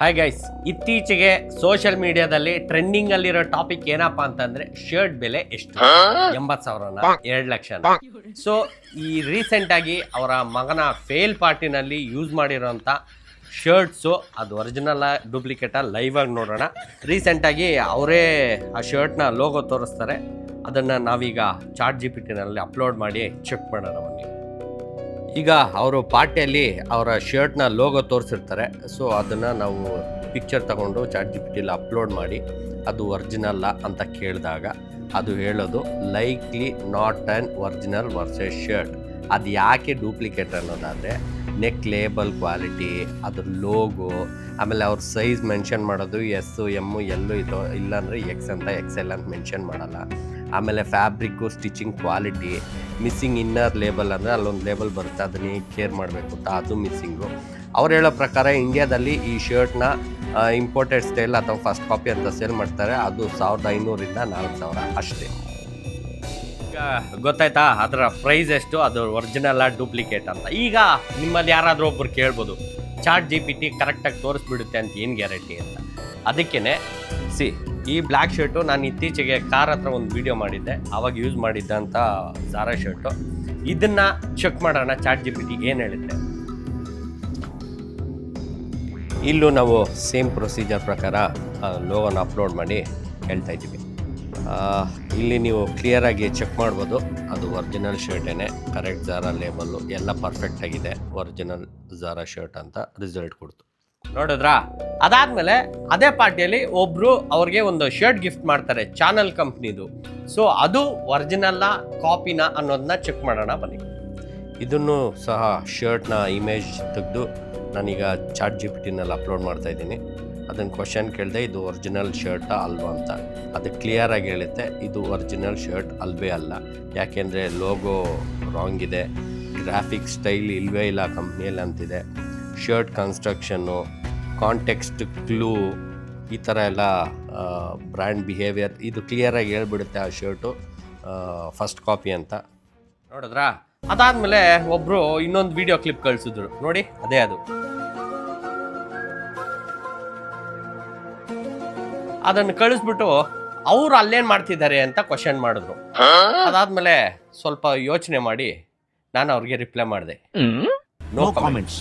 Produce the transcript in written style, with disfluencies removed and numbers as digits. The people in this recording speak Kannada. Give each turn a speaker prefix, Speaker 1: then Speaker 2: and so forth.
Speaker 1: ಹಾಯ್ ಗೈಸ್, ಇತ್ತೀಚೆಗೆ ಸೋಷಿಯಲ್ ಮೀಡಿಯಾದಲ್ಲಿ ಟ್ರೆಂಡಿಂಗ್ ಅಲ್ಲಿರೋ ಟಾಪಿಕ್ ಏನಪ್ಪಾ ಅಂತಂದ್ರೆ ಶರ್ಟ್ ಬೆಲೆ ಎಷ್ಟು, 80,000ನ 2,00,000ನ. ಸೊ ಈ ರೀಸೆಂಟ್ ಆಗಿ ಅವರ ಮಗನ ಫೇಲ್ ಪಾರ್ಟಿನಲ್ಲಿ ಯೂಸ್ ಮಾಡಿರೋಂಥ ಶರ್ಟ್ಸು ಅದು ಒರಿಜಿನಲ್ ಡೂಪ್ಲಿಕೇಟ ಲೈವ್ ಆಗಿ ನೋಡೋಣ. ರೀಸೆಂಟಾಗಿ ಅವರೇ ಆ ಶರ್ಟ್ನ ಲೋಗೋ ತೋರಿಸ್ತಾರೆ. ಅದನ್ನು ನಾವೀಗ ಚಾಟ್ GPT ನಲ್ಲಿ ಅಪ್ಲೋಡ್ ಮಾಡಿ ಚೆಕ್ ಮಾಡೋಣ ಬನ್ನಿ. ಈಗ ಅವರು ಪಾರ್ಟಿಯಲ್ಲಿ ಅವರ ಶರ್ಟ್ನ ಲೋಗೋ ತೋರಿಸಿರ್ತಾರೆ. ಸೊ ಅದನ್ನು ನಾವು ಪಿಕ್ಚರ್ ತಗೊಂಡು ಚಾಟ್ GPT ಅಪ್ಲೋಡ್ ಮಾಡಿ ಅದು ಒರಿಜಿನಲ್ಲ ಅಂತ ಕೇಳಿದಾಗ ಅದು ಹೇಳೋದು likely not an original versus shirt. ಅದು ಯಾಕೆ ಡೂಪ್ಲಿಕೇಟ್ ಅನ್ನೋದಾದರೆ ನೆಕ್ ಲೇಬಲ್ ಕ್ವಾಲಿಟಿ, ಅದ್ರ ಲೋಗೋ, ಆಮೇಲೆ ಅವ್ರ ಸೈಜ್ ಮೆನ್ಷನ್ ಮಾಡೋದು ಎಸ್ಸು ಎಮ್ಮು ಎಲ್ಲೂ ಇದು, ಇಲ್ಲಾಂದರೆ ಎಕ್ಸ್ ಅಂತ XL ಅಂತ ಮೆನ್ಷನ್ ಮಾಡಲ್ಲ. ಆಮೇಲೆ fabric, stitching quality, missing inner label ಅಂದರೆ ಅಲ್ಲೊಂದು ಲೇಬಲ್ ಬರುತ್ತೆ, ಅದನ್ನೇ ಕೇರ್ ಮಾಡಬೇಕು ಅಂತ ಅದು ಮಿಸ್ಸಿಂಗು. ಅವ್ರು ಹೇಳೋ ಪ್ರಕಾರ ಇಂಡಿಯಾದಲ್ಲಿ ಈ ಶರ್ಟ್ನ ಇಂಪೋರ್ಟೆಡ್ ಸ್ಟೈಲ್ ಅಥವಾ ಫಸ್ಟ್ ಕಾಪಿ ಅಂತ ಸೇಲ್ ಮಾಡ್ತಾರೆ. ಅದು 1,500ರಿಂದ 4,000 ಅಷ್ಟೇ. ಈಗ ಗೊತ್ತಾಯ್ತಾ ಅದರ ಪ್ರೈಸ್ ಎಷ್ಟು, ಅದು ಒರಿಜಿನಲ್ ಡೂಪ್ಲಿಕೇಟ್ ಅಂತ. ಈಗ ನಿಮ್ಮಲ್ಲಿ ಯಾರಾದರೂ ಒಬ್ಬರು ಕೇಳ್ಬೋದು, ಚಾಟ್ GPT ಕರೆಕ್ಟಾಗಿ ತೋರಿಸ್ಬಿಡುತ್ತೆ ಅಂತ ಏನು ಗ್ಯಾರಂಟಿ ಅಂತ. ಅದಕ್ಕೇ ಈ ಬ್ಲ್ಯಾಕ್ ಶರ್ಟು ನಾನು ಇತ್ತೀಚೆಗೆ ಕಾರ್ ಹತ್ರ ಒಂದು ವಿಡಿಯೋ ಮಾಡಿದ್ದೆ, ಆವಾಗ ಯೂಸ್ ಮಾಡಿದ್ದಂಥ ಝಾರಾ ಶರ್ಟು. ಇದನ್ನು ಚೆಕ್ ಮಾಡೋಣ ಚಾಟ್ GPT ಏನು ಹೇಳುತ್ತೆ. ಇಲ್ಲೂ ನಾವು ಸೇಮ್ ಪ್ರೊಸೀಜರ್ ಪ್ರಕಾರ ಲೋಗೋನ ಅಪ್ಲೋಡ್ ಮಾಡಿ ಹೇಳ್ತಾ ಇದ್ದೀವಿ. ಇಲ್ಲಿ ನೀವು ಕ್ಲಿಯರಾಗಿ ಚೆಕ್ ಮಾಡ್ಬೋದು, ಅದು ಒರಿಜಿನಲ್ ಶರ್ಟೇನೆ, ಕರೆಕ್ಟ್ ಝಾರಾ ಲೇಬಲ್ಲು ಎಲ್ಲ ಪರ್ಫೆಕ್ಟ್ ಆಗಿದೆ, ಒರಿಜಿನಲ್ ಝಾರಾ ಶರ್ಟ್ ಅಂತ ರಿಸಲ್ಟ್ ಕೊಡ್ತು. ನೋಡಿದ್ರಾ? ಅದಾದಮೇಲೆ ಅದೇ ಪಾರ್ಟಿಯಲ್ಲಿ ಒಬ್ಬರು ಅವ್ರಿಗೆ ಒಂದು ಶರ್ಟ್ ಗಿಫ್ಟ್ ಮಾಡ್ತಾರೆ ಚಾನಲ್ ಕಂಪ್ನಿದು. ಸೊ ಅದು ಒರಿಜಿನಲ್ಲ ಕಾಪಿನ ಅನ್ನೋದನ್ನ ಚೆಕ್ ಮಾಡೋಣ ಬನ್ನಿ. ಇದನ್ನು ಸಹ ಶರ್ಟ್ನ ಇಮೇಜ್ ತೆಗೆದು ನಾನೀಗ ಚಾಟ್ GPTನಲ್ಲಿ ಅಪ್ಲೋಡ್ ಮಾಡ್ತಾ ಇದ್ದೀನಿ. ಅದನ್ನು ಕ್ವಶನ್ ಕೇಳಿದೆ, ಇದು ಒರಿಜಿನಲ್ ಶರ್ಟಾ ಅಲ್ವಾ ಅಂತ. ಅದು ಕ್ಲಿಯರಾಗಿ ಹೇಳುತ್ತೆ ಇದು ಒರಿಜಿನಲ್ ಶರ್ಟ್ ಅಲ್ವೇ ಅಲ್ಲ, ಯಾಕೆಂದರೆ ಲೋಗೋ ರಾಂಗ್ ಇದೆ, ಗ್ರಾಫಿಕ್ ಸ್ಟೈಲ್ ಇಲ್ವೇ ಇಲ್ಲ ಕಂಪ್ನಿಯಲ್ಲಿ ಅಂತಿದೆ, ಶರ್ಟ್ ಕನ್ಸ್ಟ್ರಕ್ಷನ್ನು, ಕಾಂಟೆಕ್ಸ್ಟ್ ಕ್ಲೂ, ಈ ಥರ ಎಲ್ಲ ಬ್ರ್ಯಾಂಡ್ ಬಿಹೇವಿಯರ್ ಇದು ಕ್ಲಿಯರಾಗಿ ಹೇಳ್ಬಿಡುತ್ತೆ ಆ ಶರ್ಟು ಫಸ್ಟ್ ಕಾಪಿ ಅಂತ. ನೋಡಿದ್ರಾ? ಅದಾದಮೇಲೆ ಒಬ್ಬರು ಇನ್ನೊಂದು ವಿಡಿಯೋ ಕ್ಲಿಪ್ ಕಳಿಸಿದ್ರು ನೋಡಿ, ಅದೇ ಅದು. ಅದನ್ನು ಕಳಿಸ್ಬಿಟ್ಟು ಅವ್ರು ಅಲ್ಲೇನು ಮಾಡ್ತಿದ್ದಾರೆ ಅಂತ ಕ್ವಶನ್ ಮಾಡಿದ್ರು. ಅದಾದಮೇಲೆ ಸ್ವಲ್ಪ ಯೋಚನೆ ಮಾಡಿ ನಾನು ಅವ್ರಿಗೆ ರಿಪ್ಲೈ ಮಾಡಿದೆ, ನೋ ಕಾಮೆಂಟ್ಸ್.